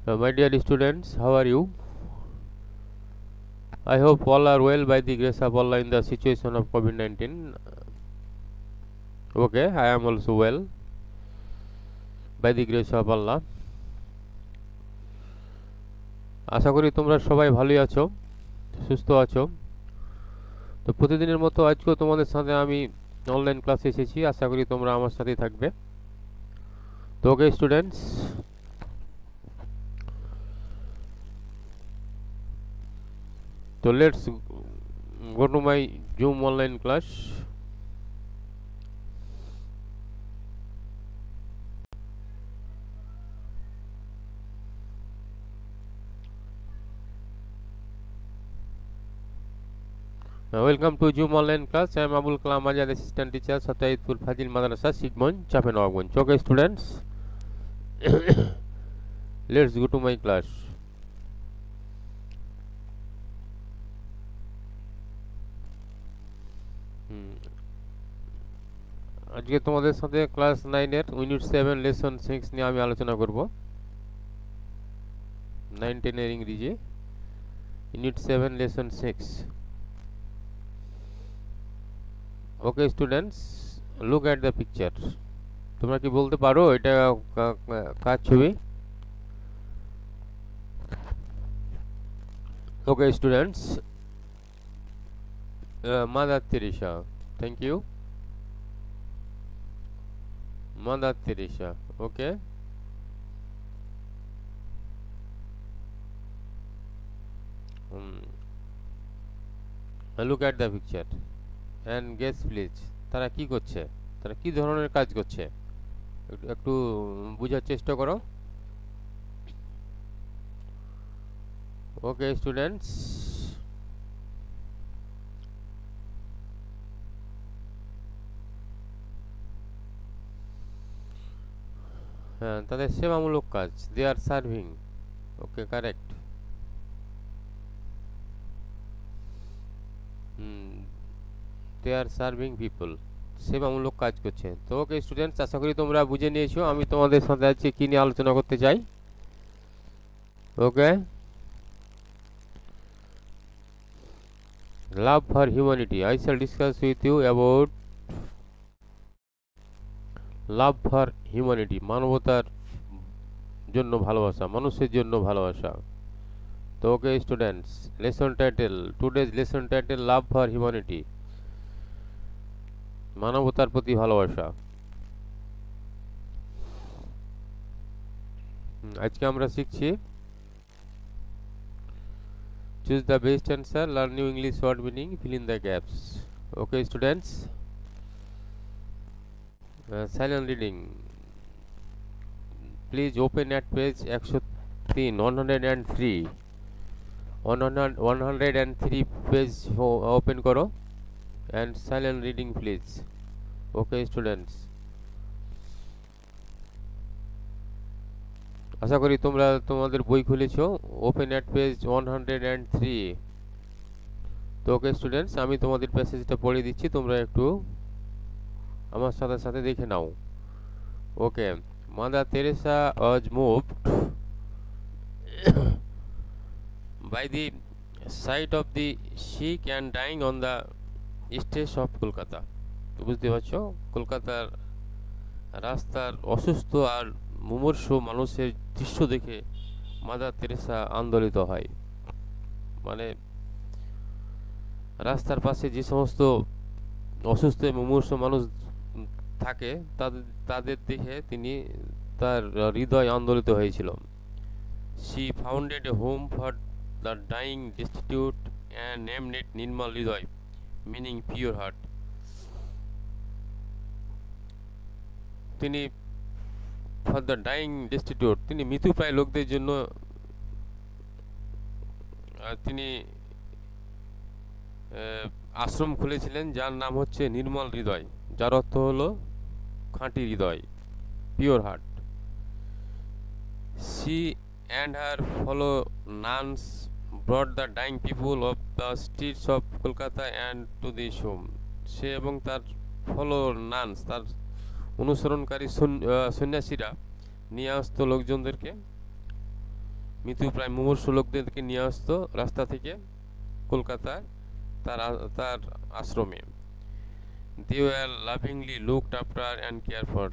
My dear students, how are you? I hope all are well by the grace of Allah in the situation of COVID-19. Okay, I am also well by the grace of Allah. আশা করি তোমরা সবাই ভালোই আছো, সুস্থ আছো। তো প্রতিদিনের মতো আজকেও তোমাদের সাথে আমি অনলাইন ক্লাসে এসেছি। আশা করি তোমরা আমার সাথেই থাকবে। তো okay students, so let's go to my Zoom online class. Welcome to Zoom online class. I am Abul Kalam Azad, assistant teacher, Satayidpur Fazil Madrasa, Sigmund, Chapenawagund. Okay students, let's go to my class. আজকে তোমাদের সাথে class 9 এর unit 7 lesson 6 নিয়ে আমি আলোচনা করব। 9 10 এর ইংরেজি unit 7 lesson 6। Okay students, look at the picture. তোমরা কি বলতে পারো এটা কার ছবি? Okay students, Mother Teresa. Thank you, Mother Teresa. Okay, look at the picture and guess please, তারা কি করছে, তারা কি ধরনের কাজ করছে একটু বোঝার চেষ্টা করো। ওকে স্টুডেন্টস, হ্যাঁ তাদের সেবামূলক কাজ, they are serving. Okay correct. They are serving people, সেবামূলক কাজ করছে। তো ওকে স্টুডেন্টস, আশা করি তোমরা বুঝে নিয়েছো আমি তোমাদের সাথে আজকে কি নিয়ে আলোচনা করতে চাই। Okay, love for humanity. I shall discuss with you about love for humanity, মানবতার জন্য ভালোবাসা, মানুষের জন্য ভালোবাসা। তো okay students, lesson title, today's lesson title love for humanity, মানবতার প্রতি ভালোবাসা। আজকে আমরা শিখছি choose the best answer, learn new English word meaning, fill in the gaps. Okay students, silent reading. Please open at page 103 103 103 page open করো and silent reading please. Okay students, আশা করি তোমরা তোমাদের বই খুলেছো। Open at page 103। তো okay students, আমি তোমাদের প্যাসেজটা পড়ে দিচ্ছি, তোমরা একটু আমার সাথে সাথে দেখে নাও। Okay, mother Teresa was moved by the sight of the sick and dying on the stage of Kolkata. বুঝতে পারছো, কলকাতার রাস্তার অসুস্থ আর মুমূর্ষ মানুষের দৃশ্য দেখে মাদার তেরেসা আন্দোলিত হয়। মানে রাস্তার পাশে যে সমস্ত অসুস্থ মুমূর্ষ মানুষ থাকে তাদের দেখে তার হৃদয় আন্দোলিত হয়েছিল। She founded a home for the dying destitute and named it Nirmal Hriday, meaning pure heart. তিনি ফর দ্য ডাইং ডিস্টিটিউট, তিনি মৃত্যুপ্রায় লোকদের জন্য তিনি আশ্রম খুলেছিলেন যার নাম হচ্ছে নির্মল হৃদয়, যার অর্থ হলো খাঁটি হৃদয়, pure heart. She and her follow nuns brought the dying people of the streets of Kolkata and to this home. সে এবং তার ফলো নানস, তার অনুসরণকারী সন্ন্যাসীরা নিয়ে আসতো লোকজনদেরকে মৃত্যুপ্রায় মুমূর্ষু লোকদেরকে নিয়ে আসতো রাস্তা থেকে কলকাতার তার আশ্রমে। They were lovingly looked after and cared for.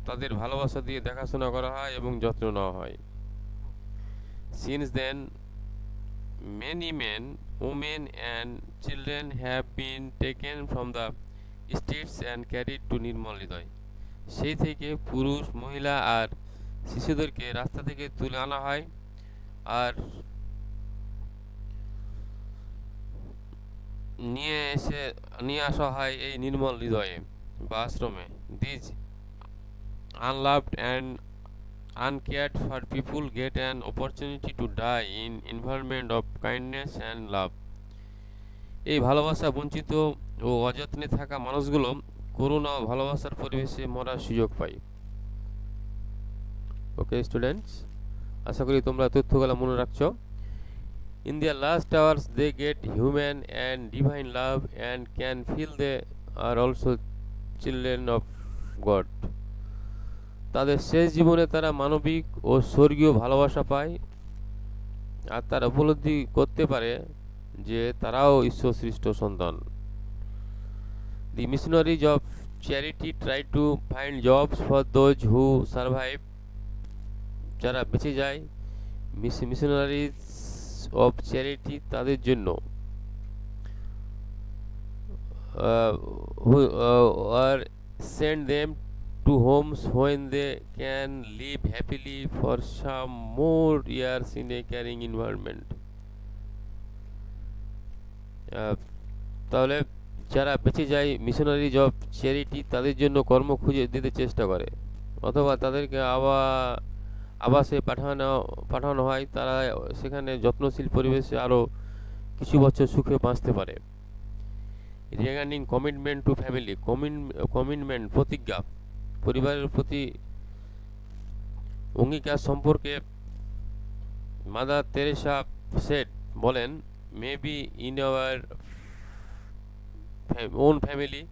তাদের ভালোবাসা দিয়ে দেখাশোনা করা হয় এবং যত্ন নেওয়া হয়। Since then, many men, women and children have been taken from the streets and carried to নির্মল হৃদয়। সেই থেকে পুরুষ, মহিলা আর শিশুদেরকে রাস্তা থেকে তুলে আনা হয় আর নিয়ে আসা হয় এই নির্মল হৃদয়ে বা আশ্রমে। These unloved and uncared for people get an opportunity to die in environment of kindness and love. এই ভালোবাসা বঞ্চিত ও অযত্নে থাকা মানুষগুলো করুণা ও ভালোবাসার পরিবেশে মরার সুযোগ পায়। ওকে স্টুডেন্টস, আশা করি তোমরা তথ্যগুলো মনে রাখছো। In their last hours they get human and divine love and can feel they are also children of God. তাদের শেষ জীবনে তারা মানবিক ও স্বর্গীয় ভালোবাসা পায় আর তারা উপলব্ধি করতে পারে যে তারাও ঈশ্বর সৃষ্ট সন্তান। The missionaries of charity try to find jobs for those who survive. যারা বেঁচে যায়, মিশনারিজ অফ চ্যারিটি তাদের জন্য or send them to homes when they can live happily for some more years in a caring environment. তাহলে যারা বেঁচে যায় missionaries of charity তাদের জন্য কর্ম খুঁজে দিতে চেষ্টা করে অথবা তাদেরকে আবাসে পাঠানো হয়, তারা সেখানে যত্নশীল পরিবেশে আরও কিছু বছর সুখে বাঁচতে পারে। Regarding commitment to family, commitment প্রতিজ্ঞা, পরিবারের প্রতি অঙ্গীকার সম্পর্কে মাদার তেরেসা সেড বলেন, maybe in our own family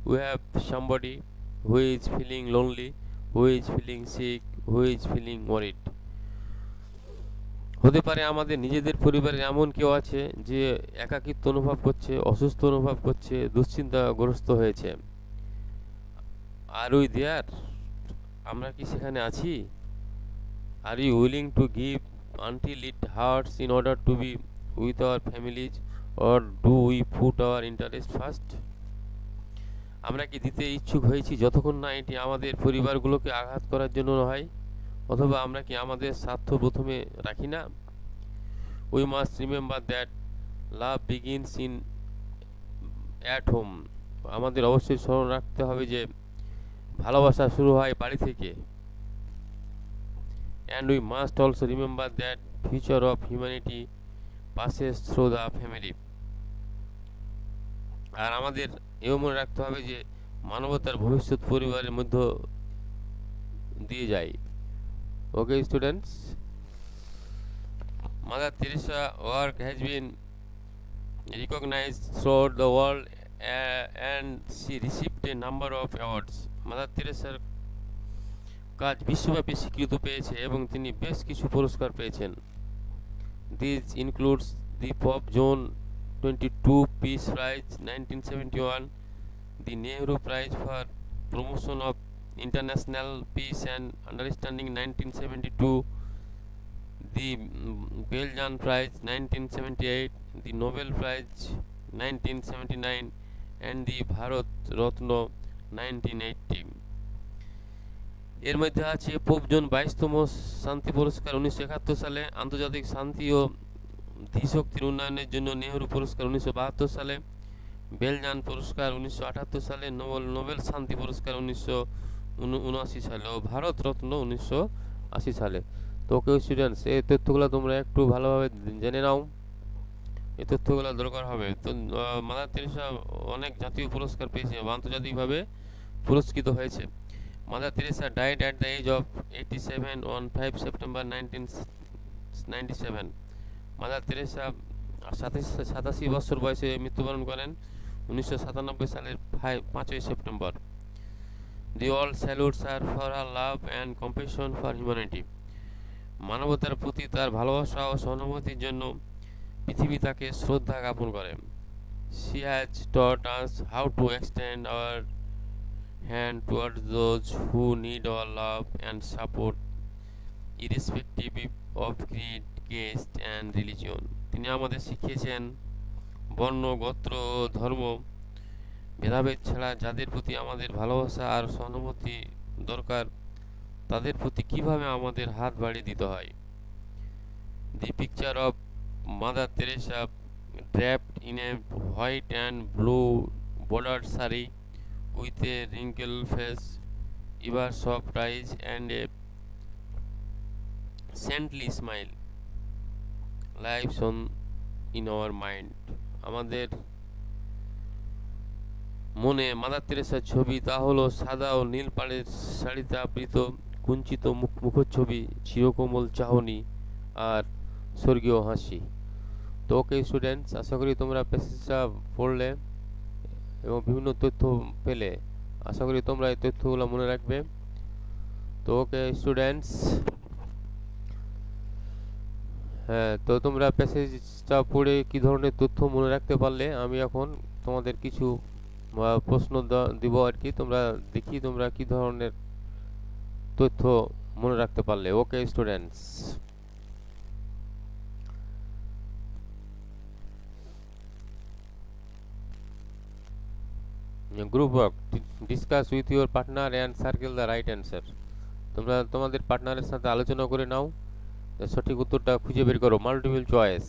we have somebody who is feeling lonely, who is feeling sick, who is feeling worried. হতে পারে আমাদের নিজেদের পরিবারে এমন কেউ আছে যে একাকিত্ব অনুভব করছে, অসুস্থ অনুভব করছে, দুশ্চিন্তাগ্রস্ত হয়েছে। আর উই দেয়ার, আমরা কি সেখানে আছি? Are you willing to give until it hurts in order to be with our families, or do we put our interest first? আমরা কি দিতে ইচ্ছুক হয়েছি যতক্ষণ না এটি আমাদের পরিবারগুলোকে আঘাত করার জন্য হয়, অথবা আমরা কি আমাদের স্বার্থ প্রথমে রাখি না? We must remember that love begins in at home. আমাদের অবশ্যই স্মরণ রাখতে হবে যে ভালোবাসা শুরু হয় বাড়ি থেকে। And we must also remember that future of humanity passes through the family. আর আমাদের এও মনে রাখতে হবে যে মানবতার ভবিষ্যৎ পরিবারের মধ্য দিয়ে যায়। ওকে students, Mother Teresa work has been recognized throughout the world and she received a number of awards. Mother তেরেসার কাজ বিশ্বব্যাপী স্বীকৃত পেয়েছে এবং তিনি বেশ কিছু পুরস্কার পেয়েছেন। These includes the Pope John XXII Peace Prize 1971, the Nehru Prize for Promotion of International Peace and Understanding 1972, the Belgian Prize 1978, the Nobel Prize 1979 and the Bharat Ratna 1980. এর মধ্যে আছে পোপ জন 22তম শান্তি পুরস্কার 1971 সালে, আন্তর্জাতিক শান্তি ও ধীশক্তির উন্নয়নের জন্য নেহরু পুরস্কার 1972 সালে, বেলজান পুরস্কার 1978 সালে, নোবেল শান্তি পুরস্কার 1979 সালে ও ভারত রত্ন 1980 সালে। তো ওকে স্টুডেন্টস, এই তথ্যগুলো তোমরা একটু ভালোভাবে জেনে নাও, এই তথ্যগুলো দরকার হবে। তো মাদার তেরেসা অনেক জাতীয় পুরস্কার পেয়েছে বা আন্তর্জাতিকভাবে পুরস্কৃত হয়েছে। Mother Teresa died at the age of 87 on 5 September 1997. Mother Teresa 87 বছর বয়সে মৃত্যুবরণ করেন 1997 সালের 5ই September. The all salutes are for her love and compassion for humanity. মানবতার প্রতি তার ভালোবাসা ও সহানুভূতির জন্য পৃথিবী তাকে শ্রদ্ধা জ্ঞাপন করে। She has taught us how to extend our hand towards those who need our love and support, irrespective of creed, caste and religion. তিনি আমাদের শিখিয়েছেন বর্ণ, গোত্র ও ধর্ম ভেদাভেদ ছাড়া যাদের প্রতি আমাদের ভালোবাসা আর সহানুভূতি দরকার, তাদের প্রতি কিভাবে আমাদের হাত বাড়িয়ে দিতে হয়। The picture of Mother Teresa draped in a white and blue bordered sari with a wrinkled face, ever soft eyes and a saintly smile lives on in our mind. আমাদের মনে মাদার তেরেসার ছবি, তা হলো সাদা ও নীল পাড়ের শাড়িতে আবৃত কুঞ্চিত মুখচ্ছবি, চিরকোমল চাহনি আর স্বর্গীয় হাসি। তো ওকে স্টুডেন্টস, আশা করি তোমরা প্যাসেজটা পড়লে এবং বিভিন্ন তথ্য পেলে। আশা করি তোমরা এই তথ্যগুলো মনে রাখবে। তো ওকে স্টুডেন্টস, হ্যাঁ, তো তোমরা প্যাসেজটা পড়ে কি ধরনের তথ্য মনে রাখতে পারলে আমি এখন তোমাদের কিছু প্রশ্ন দিব আর কি। তোমরা দেখি তোমরা কি ধরনের তথ্য মনে রাখতে পারলে। Okay students, group work, discuss with your partner and circle the right answer. তোমরা তোমাদের পার্টনারের সাথে আলোচনা করে নাও, সঠিক উত্তরটা খুঁজে বের করো। Multiple choice.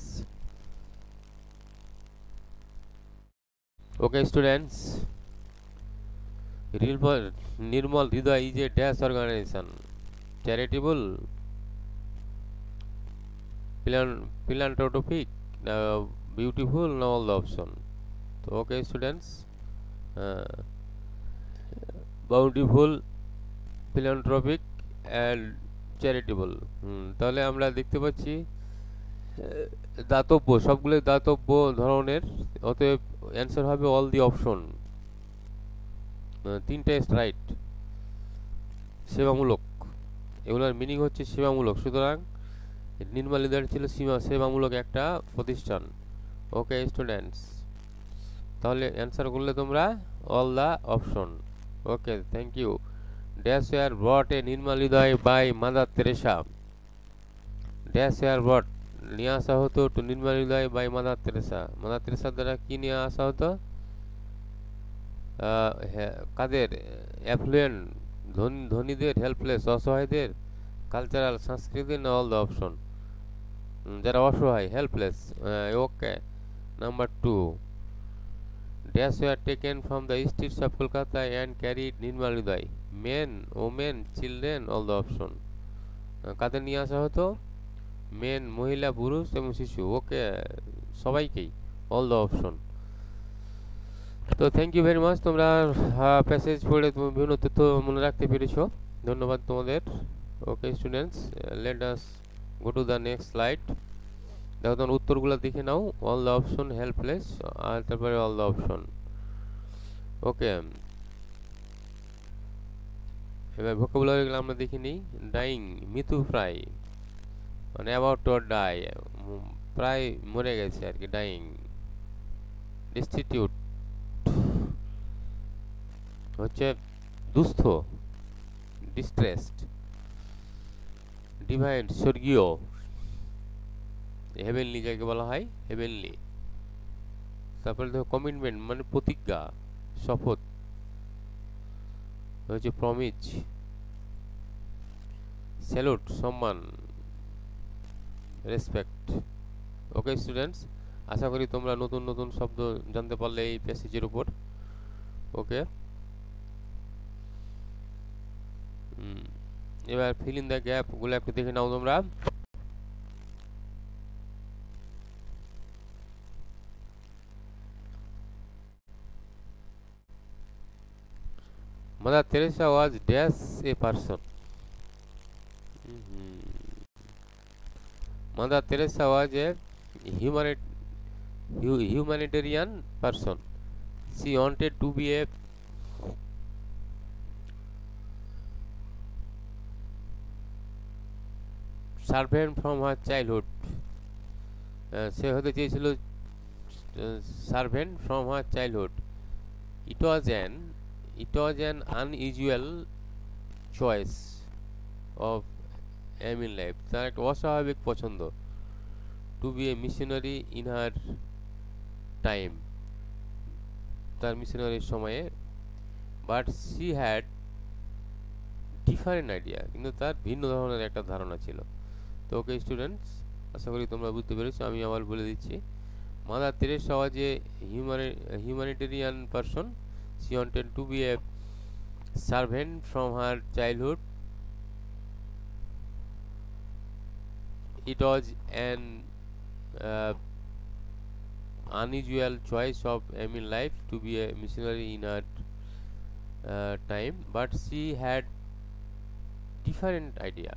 Okay students, Nirmal Hriday is a dash organization, charitable, philanthropic, beautiful, না all the option? তো okay students, bountiful, philanthropic and charitable. তাহলে আমরা দেখতে পাচ্ছি দাতব্য, সবগুলোই দাতব্য ধরনের, অতএব অ্যান্সার হবে অল দি অপশন। তিনটে রাইট। সেবামূলক, এগুলোর মিনিং হচ্ছে সেবামূলক, সুতরাং নির্মল হৃদয় ছিল সেবামূলক একটা প্রতিষ্ঠান। ওকে স্টুডেন্টস, তাহলে অ্যান্সার করলে তোমরা all the option. Okay, thank you. Dash were brought a Nirmal Hriday by mother Teresa. Dash were brought নিয়ে আসা হতো to Nirmal Hriday by mother Teresa. Mother তেরেসার দ্বারা কি নিয়ে আসা হতো? কাদের? অ্যাফ্লুয়েন্ট, ধনীদের, হেল্পলেস, অসহায়দের, কালচারাল, সাংস্কৃতিক, না অল দ্য অপশন? যারা অসহায়, helpless. Okay, number 2, dash were taken from the streets of Kolkata and carried Nirmal Hriday. Men, women, children, all the option? কাদের নিয়ে আসা হতো? মেন, মহিলা, পুরুষ এবং শিশু। ওকে, সবাইকেই, অল দ্য অপশন। তো থ্যাংক ইউ ভেরি মাচ, তোমরা প্যাসেজ পড়ে বিভিন্ন তথ্য মনে রাখতে পেরেছ, ধন্যবাদ তোমাদের। Okay students, let us go to the next slide. দেখো তোমার উত্তরগুলো দেখে নাও। অল দ্য অপশন, হেল্পলেস, আর তারপরে অল দ্য অপশন। ওকে, এবার ভোকাবুলারিগুলো আমরা দেখে নিই। ডাইং, মৃত্যু প্রায়, মানে অ্যাবাউট টু ডাই, প্রায় মরে গেছে আর কি, ডাইং। ডিস্টিটিউট হচ্ছে দুস্থ, ডিস্ট্রেসড। ডিভাইন, স্বর্গীয়, হেভেনলি যাকে বলা হয়, হেভেনলি। তারপরে দেখো কমিটমেন্ট, মানে প্রতিজ্ঞা, শপথ, হচ্ছে প্রমিজ। স্যালুট, সম্মান, রেসপেক্ট। ওকে স্টুডেন্টস, আশা করি তোমরা নতুন নতুন শব্দ জানতে পারলে এই প্যাসেজের উপর। ওকে, এবার ফিল ইন দ্য গ্যাপ গুলো একটু দেখে নাও তোমরা। Mother Teresa was dash a person. Mother Teresa was a humanitarian person. She wanted to be a servant from her childhood, সে হতে চেয়েছিল servant from her childhood. It was an unusual choice of aim in life, তার একটা অস্বাভাবিক পছন্দ, to be a missionary in her time, তার মিশনারির সময়ে। But she had different idea, কিন্তু তার ভিন্ন ধরনের একটা ধারণা ছিল। তো ওকে স্টুডেন্টস, আশা করি তোমরা বুঝতে পেরেছো। আমি আবার বলে দিচ্ছি, mother Teresa was A humanitarian person. She wanted to be a servant from her childhood. It was an uh, unusual choice of aim in life to be a missionary in her time, but she had different idea.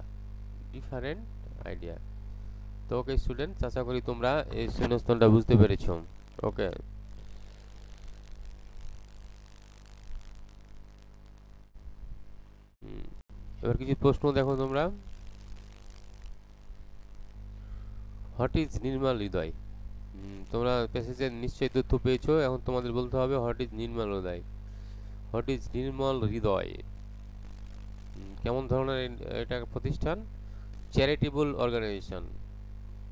তো okay students, আশা করি তোমরা এই শূন্যস্থানটা বুঝতে পেরেছো। ওকে, এবার কিছু প্রশ্ন দেখো তোমরা। What is Nirmal Hriday? তোমরা প্যাসেজের নিশ্চয়ই তথ্য পেয়েছো, এখন তোমাদের বলতে হবে what is Nirmal Hriday. What is Nirmal Hriday কেমন ধরনের এটা প্রতিষ্ঠান? Charitable organisation.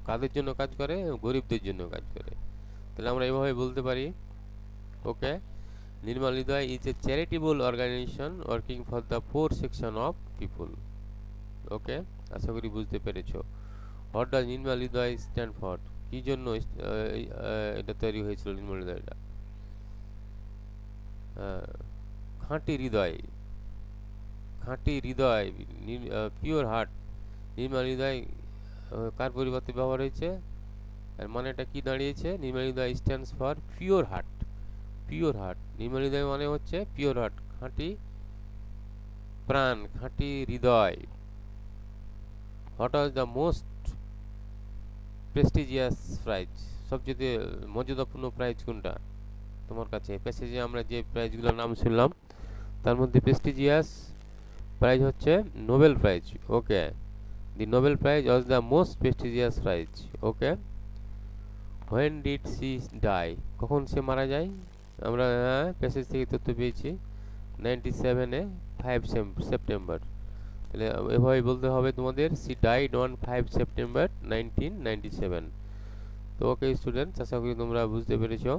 কাদের জন্য কাজ করে? গরিবদের জন্য কাজ করে। তাহলে আমরা এভাবে বলতে পারি, okay, Nirmal Hriday is a charitable organization working for the poor section of people. Okay, আশা করি বুঝতে পেরেছো। What does Nirmal Hriday stand for? কি জন্য এটা তৈরি হয়েছিল নির্মল হৃদয়টা? খাঁটি হৃদয়, পিওর হার্ট। নির্মল হৃদয় কার পরিবর্তে ব্যবহার হয়েছে? আর মানেটা কি দাঁড়িয়েছে? Nirmal Hriday stands for pure heart. Nirmal Hriday মানে হচ্ছে পিওর হার্ট, খাঁটি প্রাণ, খাঁটি হৃদয়। What was the most prestigious prize? সবচেয়ে মর্যাদাপূর্ণ প্রাইজ কোনটা তোমার কাছে? প্যাসেজে আমরা যে প্রাইজগুলোর নাম শুনলাম তার মধ্যে প্রেস্টিজিয়াস প্রাইজ হচ্ছে Nobel prize. Okay, the Nobel prize was the most prestigious prize. Okay, when did she die? কখন সে মারা যায়? আমরা প্যাসেজ থেকে তথ্য পেয়েছি 97-এ 5 সেপ্টেম্বর। তাহলে এভাবে বলতে হবে তোমাদের, সি ডাইড অন 5 সেপ্টেম্বর 1997। তো ওকে স্টুডেন্টস, আশা করি তোমরা বুঝতে পেরেছো।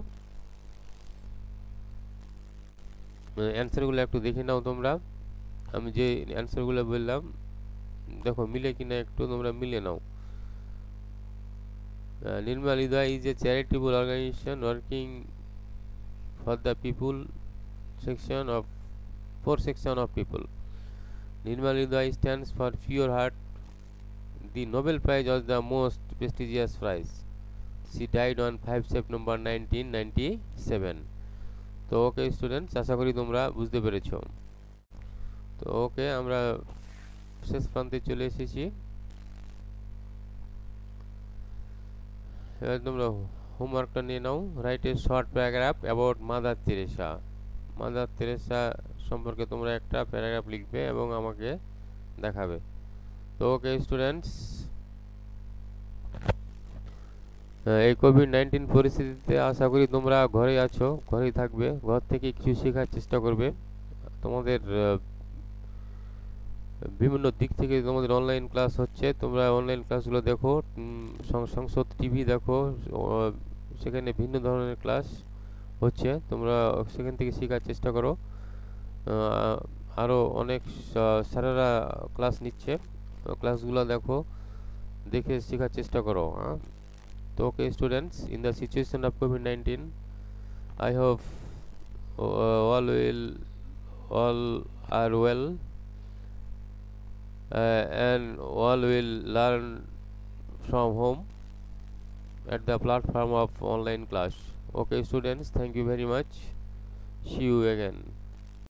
অ্যান্সারগুলো একটু দেখে নাও তোমরা। আমি যে অ্যান্সারগুলো বললাম দেখো মিলে কিনা, একটু তোমরা মিলে নাও। Nirmal Hriday is a charitable organization working for the people poor section of people. Nirmal Hriday stands for pure heart. The Nobel Prize was the most prestigious prize. She died on 5 September 1997. তো ওকে স্টুডেন্টস, আশা করি তোমরা বুঝতে পেরেছো। তো ওকে, আমরা শেষ প্রান্তে চলে এসেছি। এবার তোমরা হোমওয়ার্কটা নিয়ে নাও। Write a short paragraph about mother Teresa. Mother Teresa সম্পর্কে তোমরা একটা প্যারাগ্রাফ লিখবে এবং আমাকে দেখাবে। তো ওকে স্টুডেন্টস, এই কোভিড-19 পরিস্থিতিতে আশা করি তোমরা ঘরে আছো, ঘরেই থাকবে, ঘর থেকে কিছু শেখার চেষ্টা করবে। তোমাদের বিভিন্ন দিক থেকে তোমাদের অনলাইন ক্লাস হচ্ছে, তোমরা অনলাইন ক্লাসগুলো দেখো, সংসদ টিভি দেখো, সেখানে ভিন্ন ধরনের ক্লাস হচ্ছে, তোমরা সেখান থেকে শেখার চেষ্টা করো। আরও অনেক স্যারেরা ক্লাস নিচ্ছে, ক্লাসগুলো দেখো, দেখে শেখার চেষ্টা করো। তো okay students, in the situation of COVID-19 I hope all are well and all will learn from home at the platform of online class. Okay students, thank you very much. See you again.